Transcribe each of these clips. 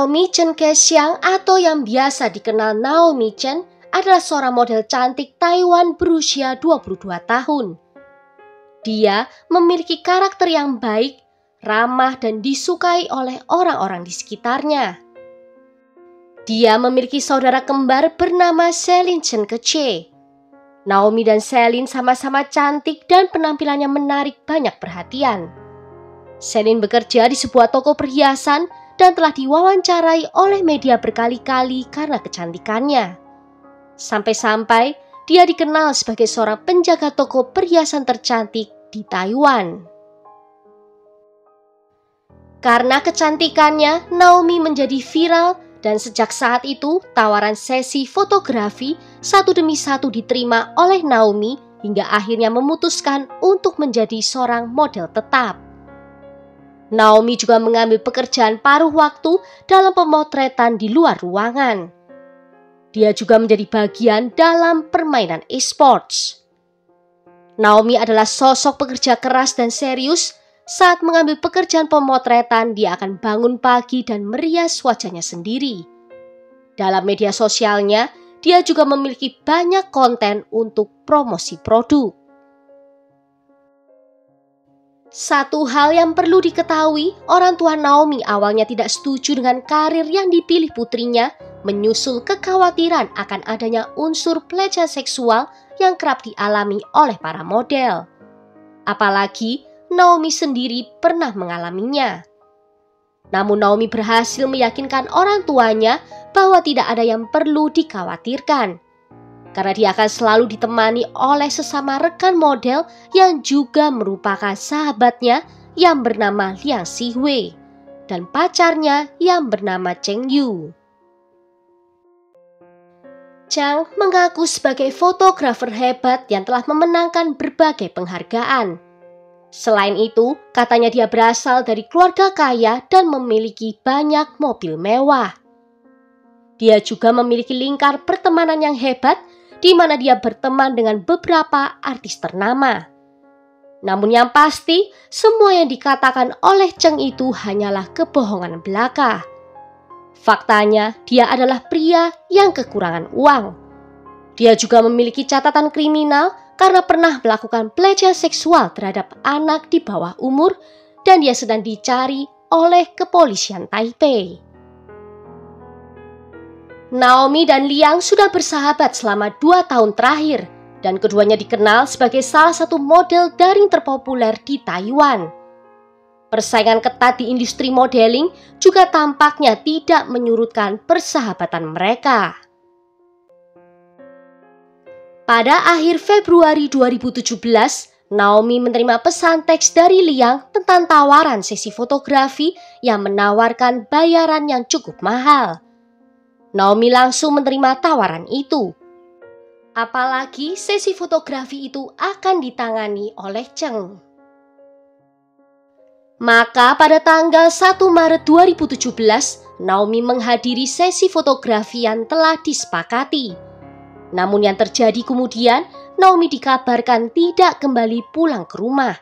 Naomi Chen Kexiang atau yang biasa dikenal Naomi Chen adalah seorang model cantik Taiwan berusia 22 tahun. Dia memiliki karakter yang baik, ramah dan disukai oleh orang-orang di sekitarnya. Dia memiliki saudara kembar bernama Celine Chen Keche. Naomi dan Celine sama-sama cantik dan penampilannya menarik banyak perhatian. Celine bekerja di sebuah toko perhiasan dan telah diwawancarai oleh media berkali-kali karena kecantikannya. Sampai-sampai dia dikenal sebagai seorang penjaga toko perhiasan tercantik di Taiwan. Karena kecantikannya, Naomi menjadi viral dan sejak saat itu tawaran sesi fotografi satu demi satu diterima oleh Naomi hingga akhirnya memutuskan untuk menjadi seorang model tetap. Naomi juga mengambil pekerjaan paruh waktu dalam pemotretan di luar ruangan. Dia juga menjadi bagian dalam permainan e-sports. Naomi adalah sosok pekerja keras dan serius. Saat mengambil pekerjaan pemotretan, dia akan bangun pagi dan merias wajahnya sendiri. Dalam media sosialnya, dia juga memiliki banyak konten untuk promosi produk. Satu hal yang perlu diketahui, orang tua Naomi awalnya tidak setuju dengan karir yang dipilih putrinya, menyusul kekhawatiran akan adanya unsur pelecehan seksual yang kerap dialami oleh para model. Apalagi Naomi sendiri pernah mengalaminya. Namun Naomi berhasil meyakinkan orang tuanya bahwa tidak ada yang perlu dikhawatirkan. Karena dia akan selalu ditemani oleh sesama rekan model yang juga merupakan sahabatnya yang bernama Liang Sihui dan pacarnya yang bernama Cheng Yu. Chang mengaku sebagai fotografer hebat yang telah memenangkan berbagai penghargaan. Selain itu, katanya dia berasal dari keluarga kaya dan memiliki banyak mobil mewah. Dia juga memiliki lingkar pertemanan yang hebat, di mana dia berteman dengan beberapa artis ternama. Namun yang pasti, semua yang dikatakan oleh Cheng itu hanyalah kebohongan belaka. Faktanya, dia adalah pria yang kekurangan uang. Dia juga memiliki catatan kriminal karena pernah melakukan pelecehan seksual terhadap anak di bawah umur dan dia sedang dicari oleh kepolisian Taipei. Naomi dan Liang sudah bersahabat selama 2 tahun terakhir dan keduanya dikenal sebagai salah satu model daring terpopuler di Taiwan. Persaingan ketat di industri modeling juga tampaknya tidak menyurutkan persahabatan mereka. Pada akhir Februari 2017, Naomi menerima pesan teks dari Liang tentang tawaran sesi fotografi yang menawarkan bayaran yang cukup mahal. Naomi langsung menerima tawaran itu. Apalagi sesi fotografi itu akan ditangani oleh Cheng. Maka pada tanggal 1 Maret 2017, Naomi menghadiri sesi fotografi yang telah disepakati. Namun yang terjadi kemudian, Naomi dikabarkan tidak kembali pulang ke rumah.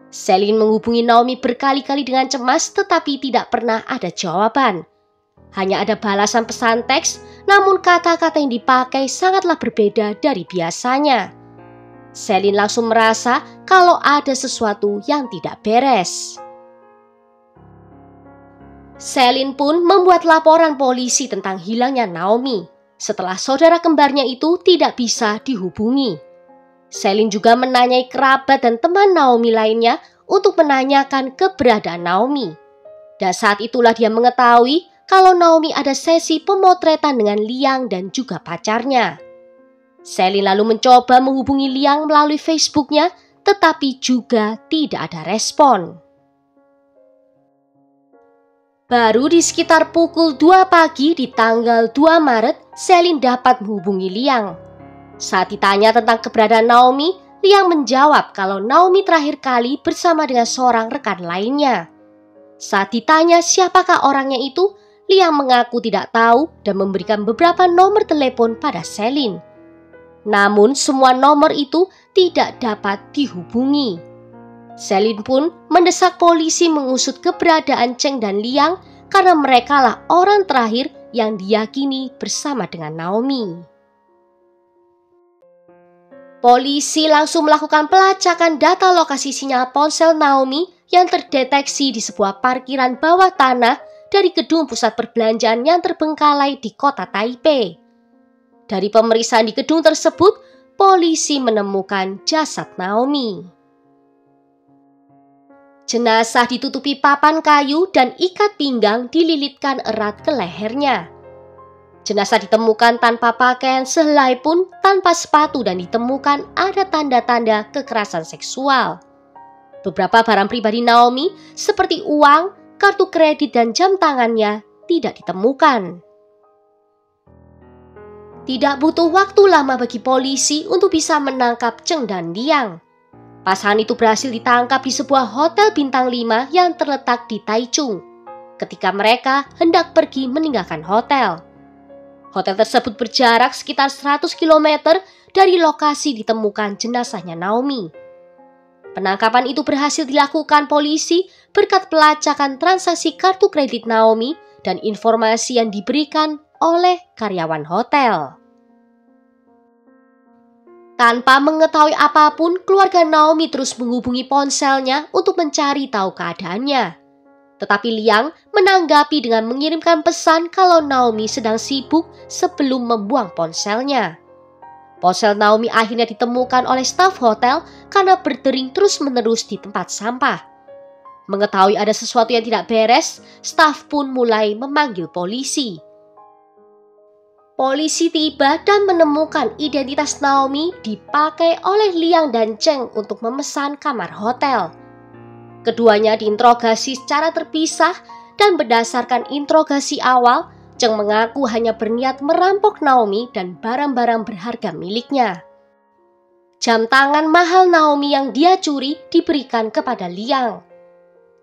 Celine menghubungi Naomi berkali-kali dengan cemas tetapi tidak pernah ada jawaban. Hanya ada balasan pesan teks, namun kata-kata yang dipakai sangatlah berbeda dari biasanya. Celine langsung merasa kalau ada sesuatu yang tidak beres. Celine pun membuat laporan polisi tentang hilangnya Naomi setelah saudara kembarnya itu tidak bisa dihubungi. Celine juga menanyai kerabat dan teman Naomi lainnya untuk menanyakan keberadaan Naomi. Dan saat itulah dia mengetahui kalau Naomi ada sesi pemotretan dengan Liang dan juga pacarnya. Celine lalu mencoba menghubungi Liang melalui Facebooknya, tetapi juga tidak ada respon. Baru di sekitar pukul 2 pagi di tanggal 2 Maret, Celine dapat menghubungi Liang. Saat ditanya tentang keberadaan Naomi, Liang menjawab kalau Naomi terakhir kali bersama dengan seorang rekan lainnya. Saat ditanya siapakah orangnya itu, Liang mengaku tidak tahu dan memberikan beberapa nomor telepon pada Celine. Namun semua nomor itu tidak dapat dihubungi. Celine pun mendesak polisi mengusut keberadaan Cheng dan Liang karena merekalah orang terakhir yang diyakini bersama dengan Naomi. Polisi langsung melakukan pelacakan data lokasi sinyal ponsel Naomi yang terdeteksi di sebuah parkiran bawah tanah dari gedung pusat perbelanjaan yang terbengkalai di kota Taipei. Dari pemeriksaan di gedung tersebut, polisi menemukan jasad Naomi. Jenazah ditutupi papan kayu dan ikat pinggang dililitkan erat ke lehernya. Jenazah ditemukan tanpa pakaian sehelai pun, tanpa sepatu, dan ditemukan ada tanda-tanda kekerasan seksual. Beberapa barang pribadi Naomi seperti uang, kartu kredit, dan jam tangannya tidak ditemukan. Tidak butuh waktu lama bagi polisi untuk bisa menangkap Cheng dan Liang. Pasangan itu berhasil ditangkap di sebuah hotel bintang 5 yang terletak di Taichung ketika mereka hendak pergi meninggalkan hotel. Hotel tersebut berjarak sekitar 100 km dari lokasi ditemukan jenazahnya Naomi. Penangkapan itu berhasil dilakukan polisi berkat pelacakan transaksi kartu kredit Naomi dan informasi yang diberikan oleh karyawan hotel. Tanpa mengetahui apapun, keluarga Naomi terus menghubungi ponselnya untuk mencari tahu keadaannya. Tetapi Liang menanggapi dengan mengirimkan pesan kalau Naomi sedang sibuk sebelum membuang ponselnya. Ponsel Naomi akhirnya ditemukan oleh staf hotel karena berdering terus-menerus di tempat sampah. Mengetahui ada sesuatu yang tidak beres, staf pun mulai memanggil polisi. Polisi tiba dan menemukan identitas Naomi dipakai oleh Liang dan Cheng untuk memesan kamar hotel. Keduanya diinterogasi secara terpisah dan berdasarkan interogasi awal, Cheng mengaku hanya berniat merampok Naomi dan barang-barang berharga miliknya. Jam tangan mahal Naomi yang dia curi diberikan kepada Liang.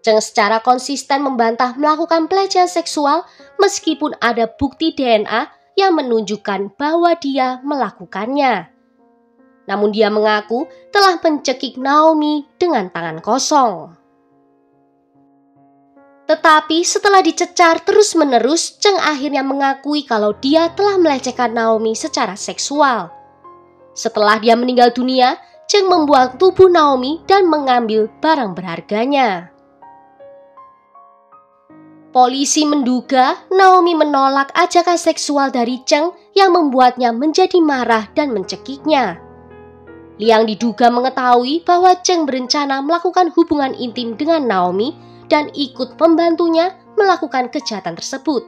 Cheng secara konsisten membantah melakukan pelecehan seksual meskipun ada bukti DNA yang menunjukkan bahwa dia melakukannya. Namun dia mengaku telah mencekik Naomi dengan tangan kosong. Tetapi setelah dicecar terus-menerus, Cheng akhirnya mengakui kalau dia telah melecehkan Naomi secara seksual. Setelah dia meninggal dunia, Cheng membuang tubuh Naomi dan mengambil barang berharganya. Polisi menduga Naomi menolak ajakan seksual dari Cheng yang membuatnya menjadi marah dan mencekiknya. Liang diduga mengetahui bahwa Cheng berencana melakukan hubungan intim dengan Naomi dan ikut membantunya melakukan kejahatan tersebut.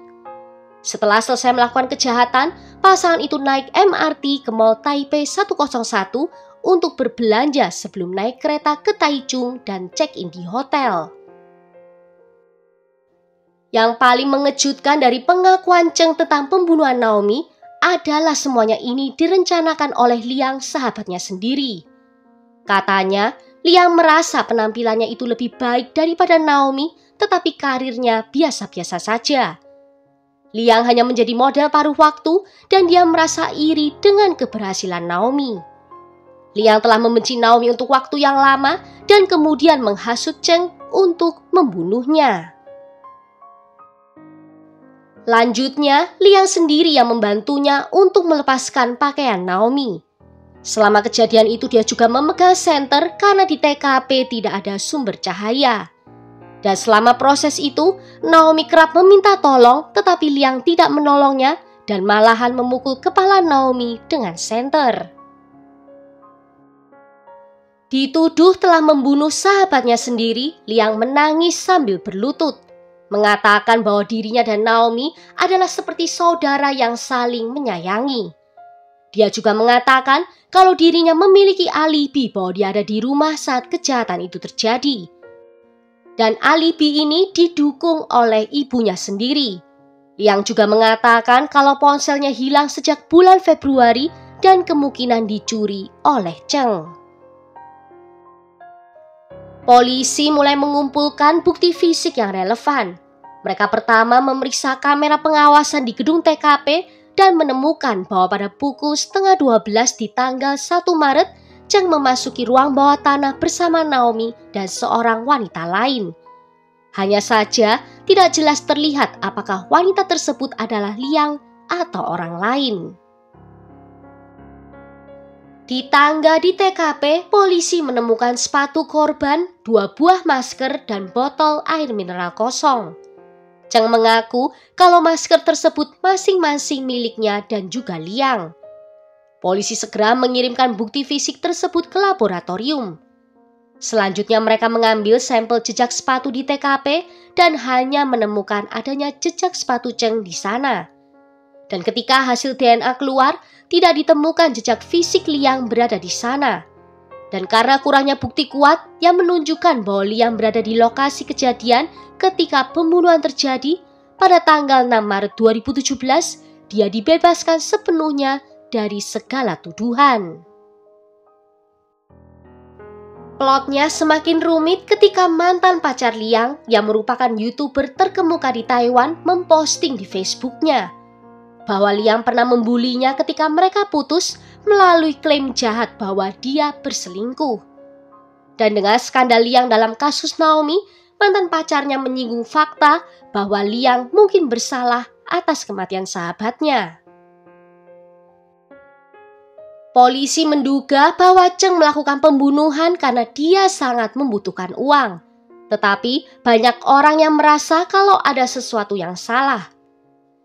Setelah selesai melakukan kejahatan, pasangan itu naik MRT ke Mall Taipei 101 untuk berbelanja sebelum naik kereta ke Taichung dan check-in di hotel. Yang paling mengejutkan dari pengakuan Cheng tentang pembunuhan Naomi adalah semuanya ini direncanakan oleh Liang, sahabatnya sendiri. Katanya, Liang merasa penampilannya itu lebih baik daripada Naomi, tetapi karirnya biasa-biasa saja. Liang hanya menjadi model paruh waktu dan dia merasa iri dengan keberhasilan Naomi. Liang telah membenci Naomi untuk waktu yang lama dan kemudian menghasut Cheng untuk membunuhnya. Lanjutnya, Liang sendiri yang membantunya untuk melepaskan pakaian Naomi. Selama kejadian itu dia juga memegang senter karena di TKP tidak ada sumber cahaya. Dan selama proses itu, Naomi kerap meminta tolong tetapi Liang tidak menolongnya dan malahan memukul kepala Naomi dengan senter. Dituduh telah membunuh sahabatnya sendiri, Liang menangis sambil berlutut, mengatakan bahwa dirinya dan Naomi adalah seperti saudara yang saling menyayangi. Dia juga mengatakan kalau dirinya memiliki alibi bahwa dia ada di rumah saat kejahatan itu terjadi. Dan alibi ini didukung oleh ibunya sendiri. Yang juga mengatakan kalau ponselnya hilang sejak bulan Februari dan kemungkinan dicuri oleh Cheng. Polisi mulai mengumpulkan bukti fisik yang relevan. Mereka pertama memeriksa kamera pengawasan di gedung TKP dan menemukan bahwa pada pukul 11:30 di tanggal 1 Maret, Cheng memasuki ruang bawah tanah bersama Naomi dan seorang wanita lain. Hanya saja tidak jelas terlihat apakah wanita tersebut adalah Liang atau orang lain. Di tangga di TKP, polisi menemukan sepatu korban, 2 buah masker, dan botol air mineral kosong. Cheng mengaku kalau masker tersebut masing-masing miliknya dan juga Liang. Polisi segera mengirimkan bukti fisik tersebut ke laboratorium. Selanjutnya mereka mengambil sampel jejak sepatu di TKP dan hanya menemukan adanya jejak sepatu Cheng di sana. Dan ketika hasil DNA keluar, tidak ditemukan jejak fisik Liang berada di sana. Dan karena kurangnya bukti kuat yang menunjukkan bahwa Liang berada di lokasi kejadian ketika pembunuhan terjadi pada tanggal 6 Maret 2017, dia dibebaskan sepenuhnya dari segala tuduhan. Plotnya semakin rumit ketika mantan pacar Liang yang merupakan YouTuber terkemuka di Taiwan memposting di Facebooknya bahwa Liang pernah membulinya ketika mereka putus melalui klaim jahat bahwa dia berselingkuh. Dan dengan skandal Liang dalam kasus Naomi, mantan pacarnya menyinggung fakta bahwa Liang mungkin bersalah atas kematian sahabatnya. Polisi menduga bahwa Cheng melakukan pembunuhan karena dia sangat membutuhkan uang. Tetapi banyak orang yang merasa kalau ada sesuatu yang salah.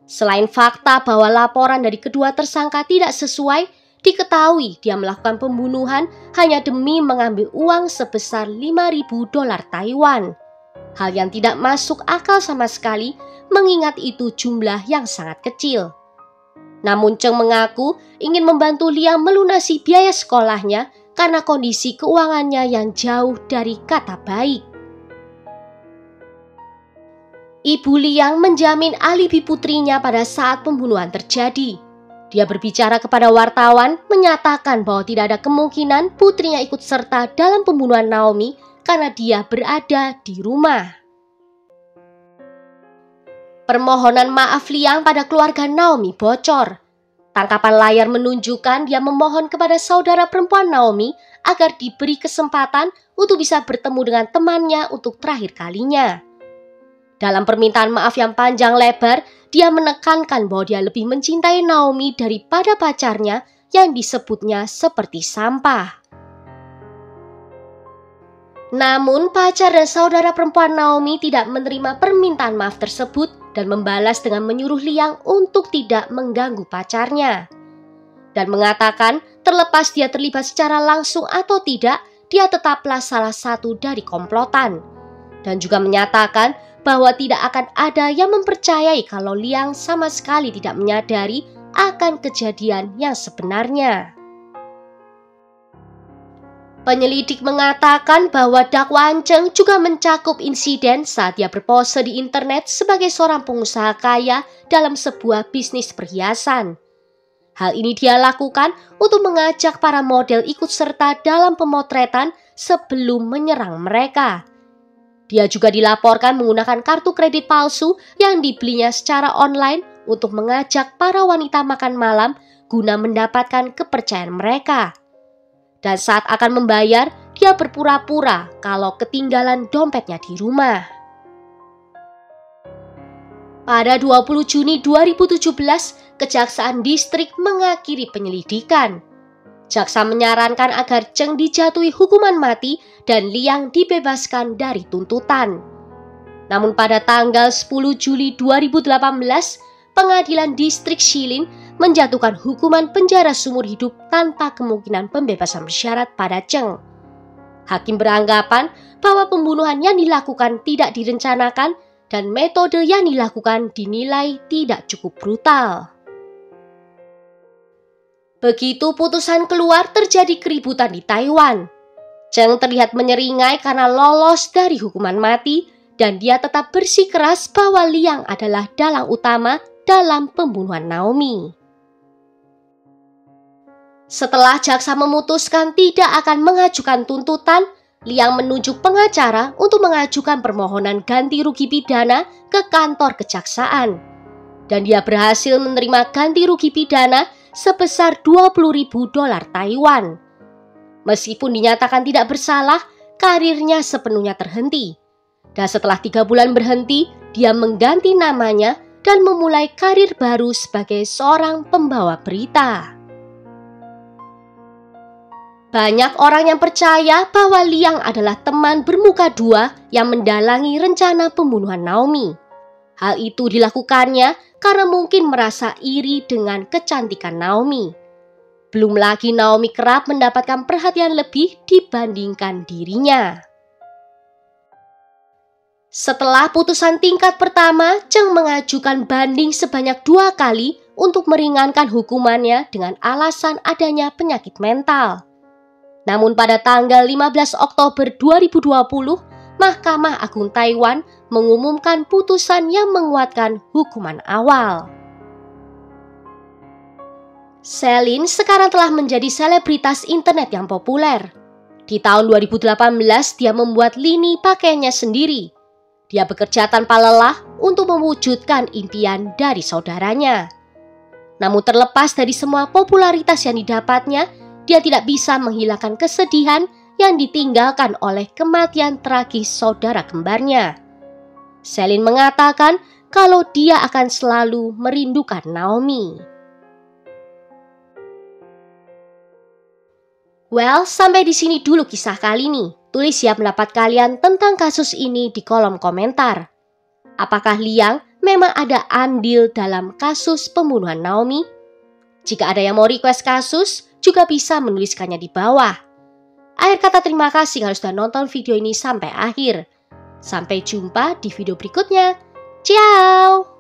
Selain fakta bahwa laporan dari kedua tersangka tidak sesuai, diketahui dia melakukan pembunuhan hanya demi mengambil uang sebesar 5.000 dolar Taiwan. Hal yang tidak masuk akal sama sekali mengingat itu jumlah yang sangat kecil. Namun Cheng mengaku ingin membantu Liang melunasi biaya sekolahnya karena kondisi keuangannya yang jauh dari kata baik. Ibu Liang menjamin alibi putrinya pada saat pembunuhan terjadi. Dia berbicara kepada wartawan menyatakan bahwa tidak ada kemungkinan putrinya ikut serta dalam pembunuhan Naomi karena dia berada di rumah. Permohonan maaf Liang pada keluarga Naomi bocor. Tangkapan layar menunjukkan dia memohon kepada saudara perempuan Naomi agar diberi kesempatan untuk bisa bertemu dengan temannya untuk terakhir kalinya. Dalam permintaan maaf yang panjang lebar, dia menekankan bahwa dia lebih mencintai Naomi daripada pacarnya yang disebutnya seperti sampah. Namun pacar dan saudara perempuan Naomi tidak menerima permintaan maaf tersebut dan membalas dengan menyuruh Liang untuk tidak mengganggu pacarnya. Dan mengatakan terlepas dia terlibat secara langsung atau tidak, dia tetaplah salah satu dari komplotan. Dan juga menyatakan bahwa tidak akan ada yang mempercayai kalau Liang sama sekali tidak menyadari akan kejadian yang sebenarnya. Penyelidik mengatakan bahwa dakwaan Cheng juga mencakup insiden saat dia berpose di internet sebagai seorang pengusaha kaya dalam sebuah bisnis perhiasan. Hal ini dia lakukan untuk mengajak para model ikut serta dalam pemotretan sebelum menyerang mereka. Dia juga dilaporkan menggunakan kartu kredit palsu yang dibelinya secara online untuk mengajak para wanita makan malam guna mendapatkan kepercayaan mereka. Dan saat akan membayar, dia berpura-pura kalau ketinggalan dompetnya di rumah. Pada 20 Juni 2017, Kejaksaan Distrik mengakhiri penyelidikan. Jaksa menyarankan agar Cheng dijatuhi hukuman mati dan Liang dibebaskan dari tuntutan. Namun pada tanggal 10 Juli 2018, Pengadilan Distrik Shilin menjatuhkan hukuman penjara seumur hidup tanpa kemungkinan pembebasan bersyarat pada Cheng. Hakim beranggapan bahwa pembunuhan yang dilakukan tidak direncanakan dan metode yang dilakukan dinilai tidak cukup brutal. Begitu putusan keluar, terjadi keributan di Taiwan. Cheng terlihat menyeringai karena lolos dari hukuman mati dan dia tetap bersikeras bahwa Liang adalah dalang utama dalam pembunuhan Naomi. Setelah jaksa memutuskan tidak akan mengajukan tuntutan, Liang menunjuk pengacara untuk mengajukan permohonan ganti rugi pidana ke kantor kejaksaan. Dan dia berhasil menerima ganti rugi pidana sebesar 20.000 dolar Taiwan. Meskipun dinyatakan tidak bersalah, karirnya sepenuhnya terhenti. Dan setelah 3 bulan berhenti, dia mengganti namanya dan memulai karir baru sebagai seorang pembawa berita. Banyak orang yang percaya bahwa Liang adalah teman bermuka dua yang mendalangi rencana pembunuhan Naomi. Hal itu dilakukannya karena mungkin merasa iri dengan kecantikan Naomi. Belum lagi Naomi kerap mendapatkan perhatian lebih dibandingkan dirinya. Setelah putusan tingkat pertama, Cheng mengajukan banding sebanyak 2 kali untuk meringankan hukumannya dengan alasan adanya penyakit mental. Namun pada tanggal 15 Oktober 2020, Mahkamah Agung Taiwan mengumumkan putusan yang menguatkan hukuman awal. Celine sekarang telah menjadi selebritas internet yang populer. Di tahun 2018, dia membuat lini pakaiannya sendiri. Dia bekerja tanpa lelah untuk mewujudkan impian dari saudaranya. Namun terlepas dari semua popularitas yang didapatnya, dia tidak bisa menghilangkan kesedihan yang ditinggalkan oleh kematian tragis saudara kembarnya. Celine mengatakan kalau dia akan selalu merindukan Naomi. Well, sampai di sini dulu kisah kali ini. Tulis ya pendapat kalian tentang kasus ini di kolom komentar. Apakah Liang memang ada andil dalam kasus pembunuhan Naomi? Jika ada yang mau request kasus, juga bisa menuliskannya di bawah. Akhir kata terima kasih kalau sudah nonton video ini sampai akhir. Sampai jumpa di video berikutnya. Ciao!